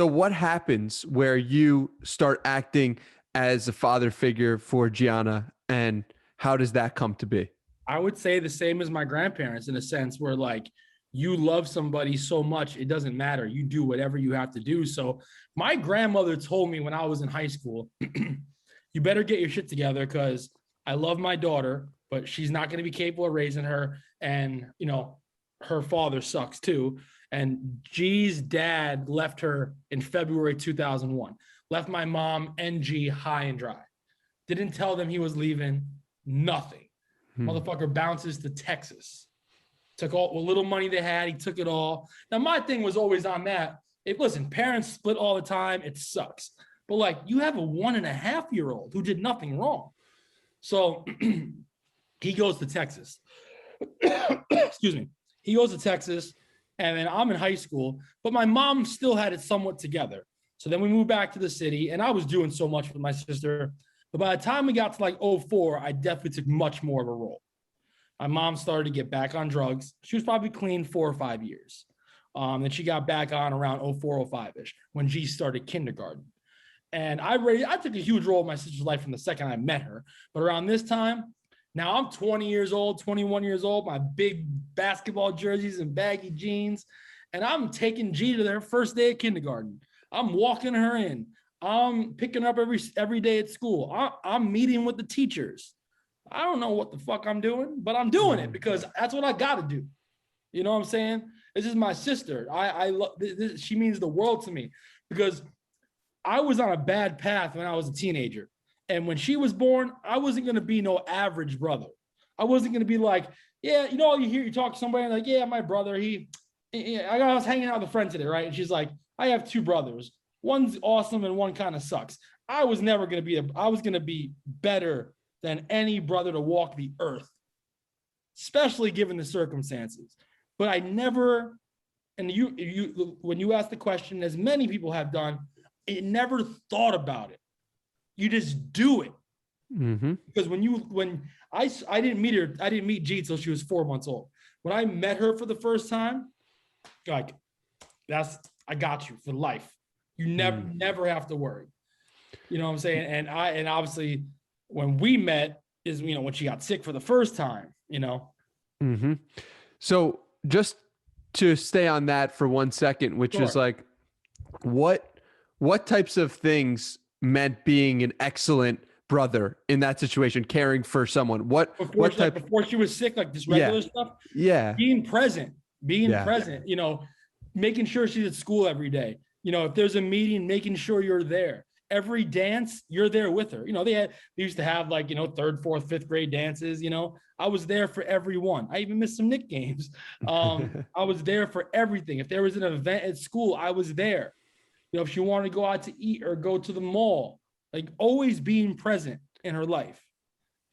So what happens where you start acting as a father figure for Gianna, and how does that come to be? I would say the same as my grandparents in a sense where like you love somebody so much, it doesn't matter. You do whatever you have to do. So my grandmother told me when I was in high school, you better get your shit together because I love my daughter, but she's not going to be capable of raising her. And, her father sucks too. And G's dad left her in February 2001, left my mom and G high and dry. Didn't tell them he was leaving, nothing. Motherfucker bounces to Texas. Took all what little money they had. He took it all. Now, my thing was always on that. Listen, parents split all the time. It sucks. But like, you have a 1.5-year-old who did nothing wrong. So he goes to Texas. Excuse me. He goes to Texas, and then I'm in high school. But my mom still had it somewhat together. So then we moved back to the city, and I was doing so much with my sister. But by the time we got to like 04, I definitely took much more of a role. My mom started to get back on drugs. She was probably clean 4 or 5 years. Then she got back on around 04, 05-ish when G started kindergarten. And I took a huge role in my sister's life from the second I met her. But around this time, now I'm 20 years old, 21 years old, my big basketball jerseys and baggy jeans. And I'm taking G to their first day of kindergarten. I'm walking her in. I'm picking up every day at school. I'm meeting with the teachers. I don't know what the fuck I'm doing, but I'm doing it because that's what I got to do. You know what I'm saying? This is my sister. I love this. She means the world to me because I was on a bad path when I was a teenager. And when she was born, I wasn't going to be no average brother. I wasn't going to be like, yeah, you talk to somebody like, yeah, my brother, I was hanging out with a friend today, right? And she's like, I have 2 brothers. One's awesome and one kind of sucks. I was never going to be, I was going to be better than any brother to walk the earth, especially given the circumstances. But I never, and when you ask the question, as many people have done, I never thought about it. You just do it. Mm-hmm. Because when I didn't meet her, I didn't meet G till she was 4 months old. When I met her for the first time, like, I got you for life. You never have to worry. You know what I'm saying? And obviously when we met is, when she got sick for the first time, Mm-hmm. So just to stay on that for 1 second, which is like, what types of things meant being an excellent brother in that situation, caring for someone? Before she was sick, like this regular stuff? Yeah. Being present, making sure she's at school every day. If there's a meeting, making sure you're there. Every dance, you're there with her. They used to have like, 3rd, 4th, 5th grade dances. I was there for everyone. I even missed some Nick games. I was there for everything. If there was an event at school, I was there. If she wanted to go out to eat or go to the mall, like always being present in her life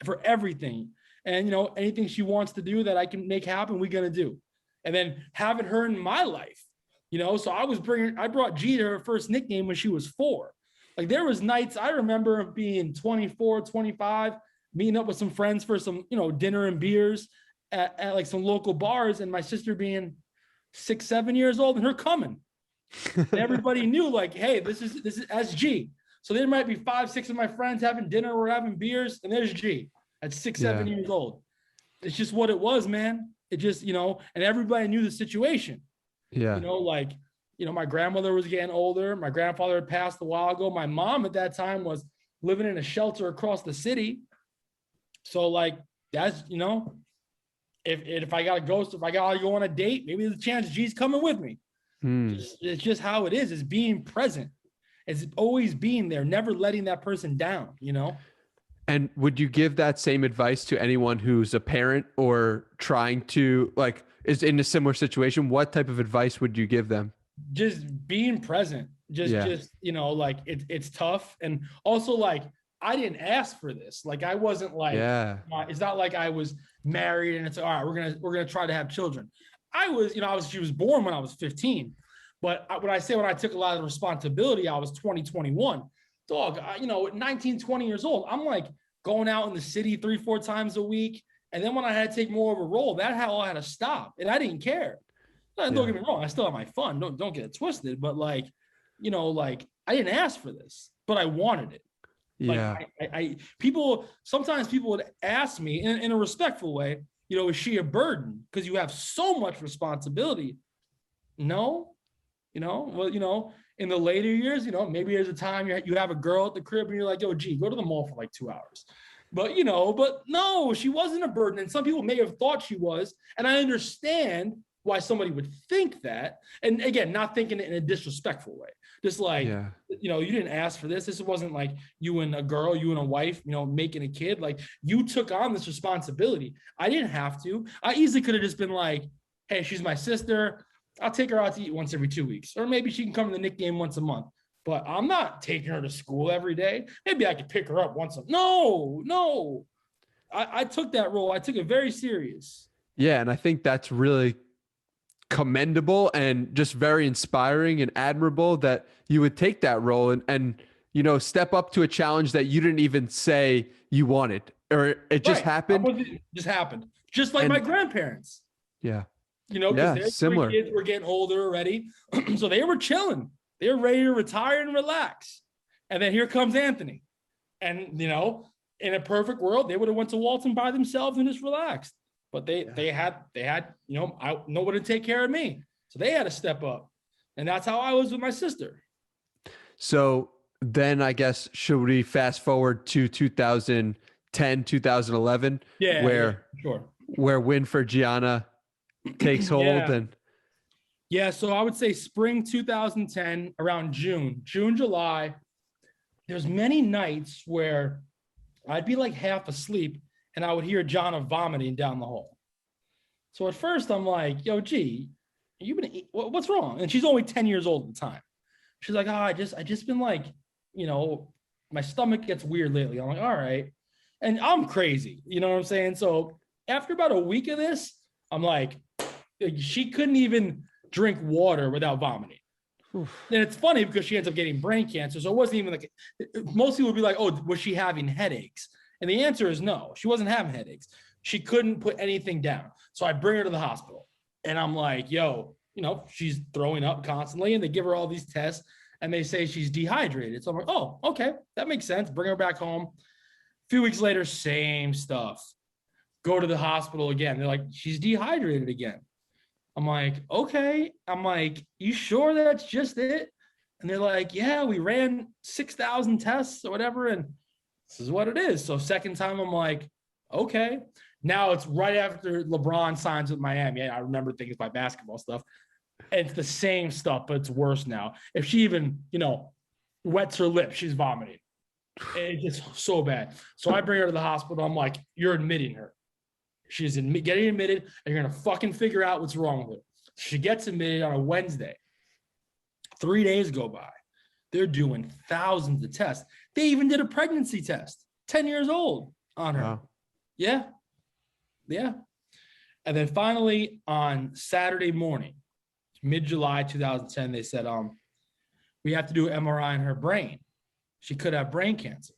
for everything. And, anything she wants to do that I can make happen, we're going to do. And then having her in my life, so I brought G to her first nickname when she was 4. Like there was nights I remember being 24, 25, meeting up with some friends for some, dinner and beers at like some local bars, and my sister being 6, 7 years old and her coming. And everybody knew like, hey, this is SG. So there might be 5, 6 of my friends having dinner or having beers, and there's G at 6, 7 years old. It's just what it was, man. It just, and everybody knew the situation. Yeah. My grandmother was getting older. My grandfather had passed a while ago. My mom at that time was living in a shelter across the city. So like, that's, if I got to ghost, if I got to go on a date, maybe there's a chance G's coming with me. It's just how it is. It's being present. It's always being there, never letting that person down, And would you give that same advice to anyone who's a parent or trying to like is in a similar situation? What type of advice would you give them? Just being present. Just like it's tough. And also like I didn't ask for this. Like I wasn't like it's not like I was married and it's all right, we're gonna try to have children. She was born when I was 15. But when I took a lot of responsibility, I was 20, 21. Dog, at 19, 20 years old, I'm like going out in the city 3, 4 times a week. And then when I had to take more of a role, that all had to stop. And I didn't care. Don't get me wrong. I still have my fun. Don't get it twisted. But like, like I didn't ask for this, but I wanted it. Like Yeah. sometimes people would ask me in a respectful way, is she a burden? Because you have so much responsibility. No, well, in the later years, maybe there's a time you have a girl at the crib and you're like, yo, gee, go to the mall for like 2 hours. But, but no, she wasn't a burden. And some people may have thought she was. And I understand why somebody would think that. And again, not thinking it in a disrespectful way. Just like, Yeah. you didn't ask for this. This wasn't like you and a wife, making a kid. Like you took on this responsibility. I didn't have to. I easily could have just been like, hey, she's my sister. I'll take her out to eat once every 2 weeks. Or maybe she can come to the Knick game once a month. But I'm not taking her to school every day. Maybe I could pick her up once. No. I took that role. I took it very serious. Yeah. And I think that's really commendable and just very inspiring and admirable that you would take that role and step up to a challenge that you didn't even say you wanted, or it just happened. It just happened. Just like my grandparents. Yeah. Because their similar. 3 kids were getting older already. So they were chilling. They were ready to retire and relax. And then here comes Anthony. And, in a perfect world, they would have went to Walton by themselves and just relaxed. But they had no one to take care of me. So they had to step up. And that's how I was with my sister. So then I guess, should we fast forward to 2010, 2011? Yeah, sure. Where Win for Gianna takes hold. So I would say spring 2010, around June, July, there's many nights where I'd be like half asleep and I would hear Gianna vomiting down the hall. So at first I'm like, yo, gee, what's wrong? And she's only 10 years old at the time. She's like, I just been like, my stomach gets weird lately. I'm like, all right. And I'm crazy. You know what I'm saying? So after about a week of this, I'm like, she couldn't even drink water without vomiting. Oof. And it's funny because she ends up getting brain cancer. So it wasn't even like, most people would be like, oh, was she having headaches? And the answer is no, she wasn't having headaches. She couldn't put anything down. So I bring her to the hospital and I'm like, yo, she's throwing up constantly. And they give her all these tests and they say she's dehydrated. So I'm like, oh, okay, that makes sense. Bring her back home. A few weeks later, same stuff. Go to the hospital again. They're like, she's dehydrated again. I'm like, okay. I'm like, you sure that's just it? And they're like, yeah, we ran 6,000 tests or whatever. And this is what it is. So second time, I'm like, okay. Now it's right after LeBron signs with Miami. I remember things by basketball stuff. It's the same stuff, but it's worse now. If she even, wets her lip, she's vomiting. It's just so bad. So I bring her to the hospital. I'm like, you're admitting her. She's getting admitted, and you're going to fucking figure out what's wrong with her. She gets admitted on a Wednesday. 3 days go by. They're doing thousands of tests. They even did a pregnancy test, 10 years old on her. Wow. Yeah. And then finally on Saturday morning, mid-July 2010, they said, we have to do an MRI on her brain. She could have brain cancer.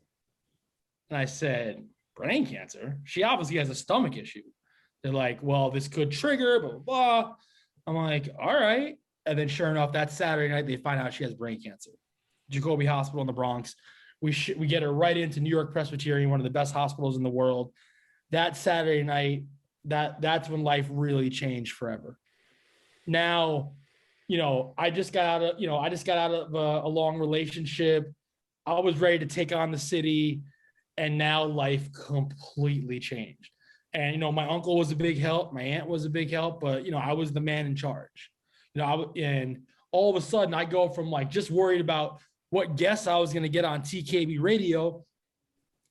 And I said, brain cancer? She obviously has a stomach issue. They're like, well, this could trigger, blah, blah, blah. I'm like, all right. And then sure enough, that Saturday night, they find out she has brain cancer. Jacoby Hospital in the Bronx. We get her right into New York Presbyterian, one of the best hospitals in the world. That Saturday night, that's when life really changed forever. Now, I just got out of a long relationship. I was ready to take on the city, and now life completely changed. And, my uncle was a big help. My aunt was a big help, but, I was the man in charge. And all of a sudden I go from like just worried about what guests I was going to get on TKB radio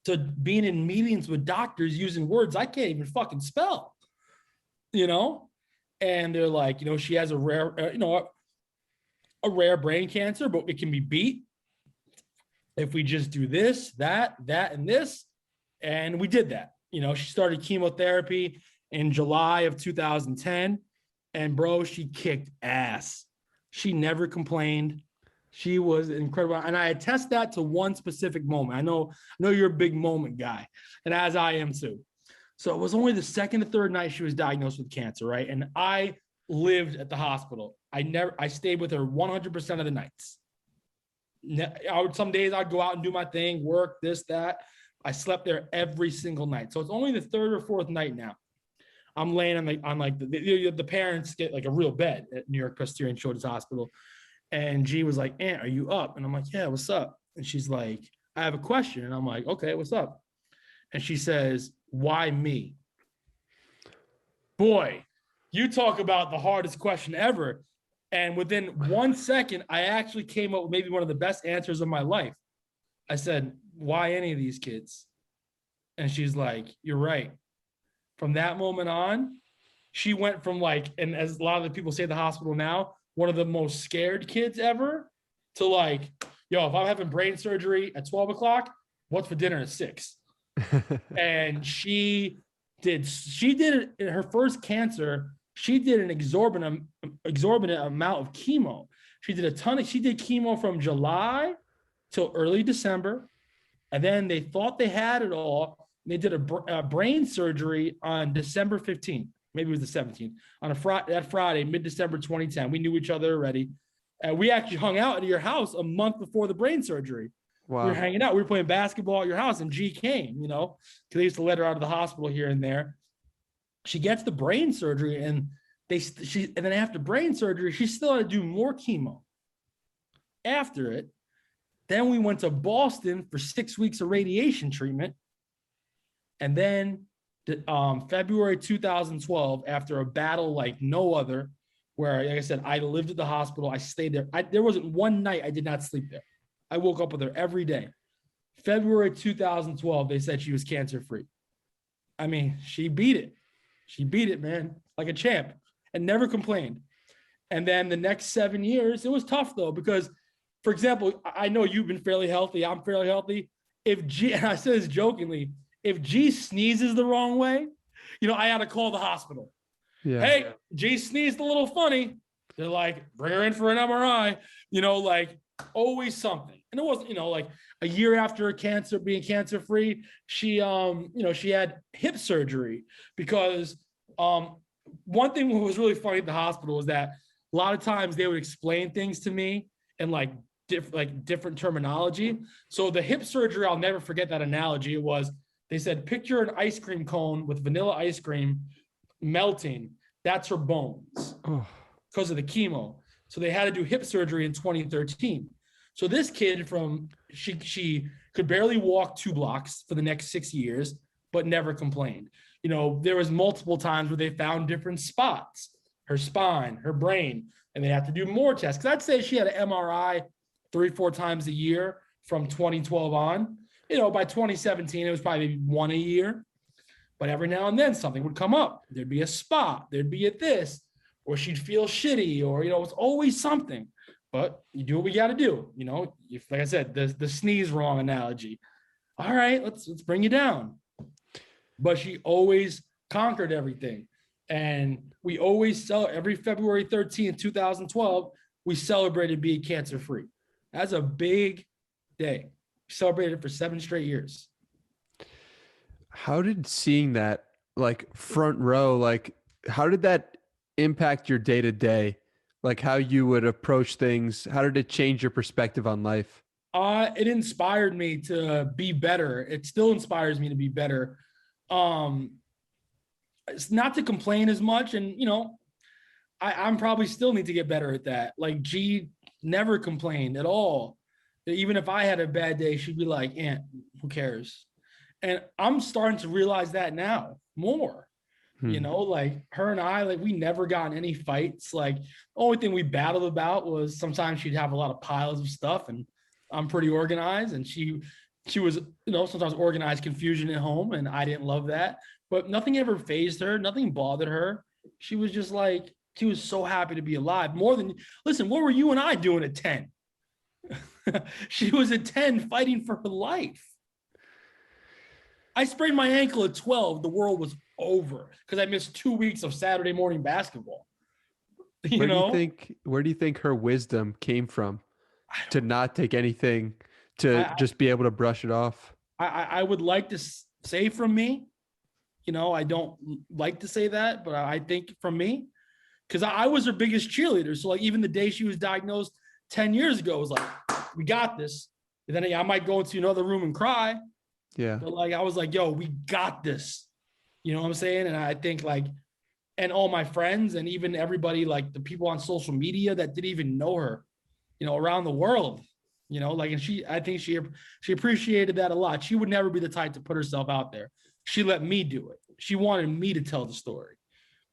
to being in meetings with doctors using words I can't even fucking spell, and they're like, she has a rare, a rare brain cancer, but it can be beat if we just do this, that, and this. And we did that. She started chemotherapy in July of 2010. And bro, she kicked ass. She never complained. She was incredible. And I attest that to one specific moment. I know you're a big moment guy, and as I am too. So it was only the second or third night she was diagnosed with cancer, right? And I lived at the hospital. I stayed with her 100% of the nights. Some days I'd go out and do my thing, work, this, that. I slept there every single night. So it's only the third or fourth night now. I'm laying on the parents get like a real bed at New York Presbyterian Children's Hospital. And G was like, Aunt, are you up? And I'm like, yeah, what's up? And she's like, I have a question. And I'm like, okay, what's up? And she says, why me? Boy, you talk about the hardest question ever. And within 1 second, I actually came up with maybe one of the best answers of my life. I said, why any of these kids? And she's like, you're right. From that moment on, she went from like, and as a lot of the people say at the hospital now, one of the most scared kids ever to like, yo, if I'm having brain surgery at 12 o'clock, what's for dinner at 6? And she did it in her first cancer. She did an exorbitant amount of chemo. She did chemo from July till early December. And then they thought they had it all. They did a brain surgery on December 15th. Maybe it was the 17th, on that Friday, mid-December 2010. We knew each other already. And we actually hung out at your house a month before the brain surgery. Wow. We were hanging out. We were playing basketball at your house, and G came, because they used to let her out of the hospital here and there. She gets the brain surgery, and then after brain surgery, she still had to do more chemo. After it, then we went to Boston for 6 weeks of radiation treatment. And then February 2012, after a battle like no other, where, like I said, I lived at the hospital. I stayed there. There wasn't one night I did not sleep there. I woke up with her every day. February 2012, they said she was cancer-free. I mean, she beat it. She beat it, man, like a champ, and never complained. And then the next 7 years, it was tough, though, because, for example, I know you've been fairly healthy. I'm fairly healthy. And I said this jokingly, if G sneezes the wrong way, I had to call the hospital. Yeah. Hey, G sneezed a little funny. They're like, bring her in for an MRI, like always something. And it wasn't, like a year after being cancer-free, she had hip surgery because one thing that was really funny at the hospital was that a lot of times they would explain things to me in different terminology. So the hip surgery, I'll never forget that analogy. It was, they said, picture an ice cream cone with vanilla ice cream melting. That's her bones because of the chemo. So they had to do hip surgery in 2013. So this kid she could barely walk 2 blocks for the next 6 years, but never complained. There was multiple times where they found different spots, her spine, her brain, and they had to do more tests. Because I'd say she had an MRI 3-4 times a year from 2012 on. By 2017, it was probably 1 a year. But every now and then something would come up. There'd be a spot, there'd be a this, or she'd feel shitty, or, it's always something. But you do what we got to do. Like I said, the sneeze wrong analogy. All right, let's bring you down. But she always conquered everything. And we always every February 13th, 2012, we celebrated being cancer-free. That's a big day. We celebrated for 7 straight years. How did seeing that front row, how did that impact your day to day? How you would approach things? How did it change your perspective on life? It inspired me to be better. It still inspires me to be better. It's not to complain as much. And, I'm probably still need to get better at that. G never complained at all. Even if I had a bad day, she'd be like, Aunt, who cares? And I'm starting to realize that now more. Her and I, we never got in any fights. The only thing we battled about was sometimes she'd have a lot of piles of stuff, and I'm pretty organized, and she was, sometimes organized confusion at home, and I didn't love that. But nothing ever fazed her. Nothing bothered her. She was just she was so happy to be alive. Listen, what were you and I doing at 10? She was at 10 fighting for her life. I sprained my ankle at 12. The world was over because I missed 2 weeks of Saturday morning basketball. Where do you think her wisdom came from to not take anything, to just be able to brush it off? I would like to say from me, I don't like to say that, but I think from me, because I was her biggest cheerleader. So even the day she was diagnosed 10 years ago, it was we got this. And then I might go into another room and cry. Yeah. But like, I was like, yo, we got this. You know what I'm saying? And I think like, and all my friends and even everybody, like the people on social media that didn't even know her, around the world, like, and I think she appreciated that a lot. She would never be the type to put herself out there. She let me do it. She wanted me to tell the story,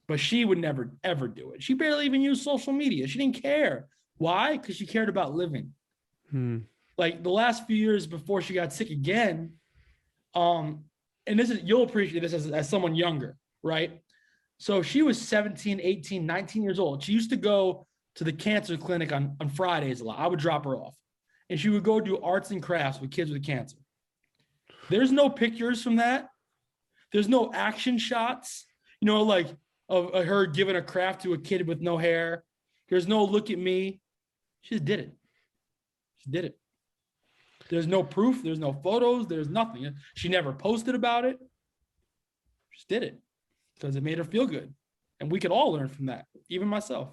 but she would never, ever do it. She barely even used social media. She didn't care. Why? Because she cared about living. Like the last few years before she got sick again, and you'll appreciate this as someone younger, right? So she was 17, 18, 19 years old. She used to go to the cancer clinic on Fridays a lot. I would drop her off. And she would go do arts and crafts with kids with cancer. There's no pictures from that. There's no action shots, like of her giving a craft to a kid with no hair. There's no look at me. She just did it. She did it. There's no proof. There's no photos. There's nothing. She never posted about it. She just did it because it made her feel good. And we could all learn from that, even myself.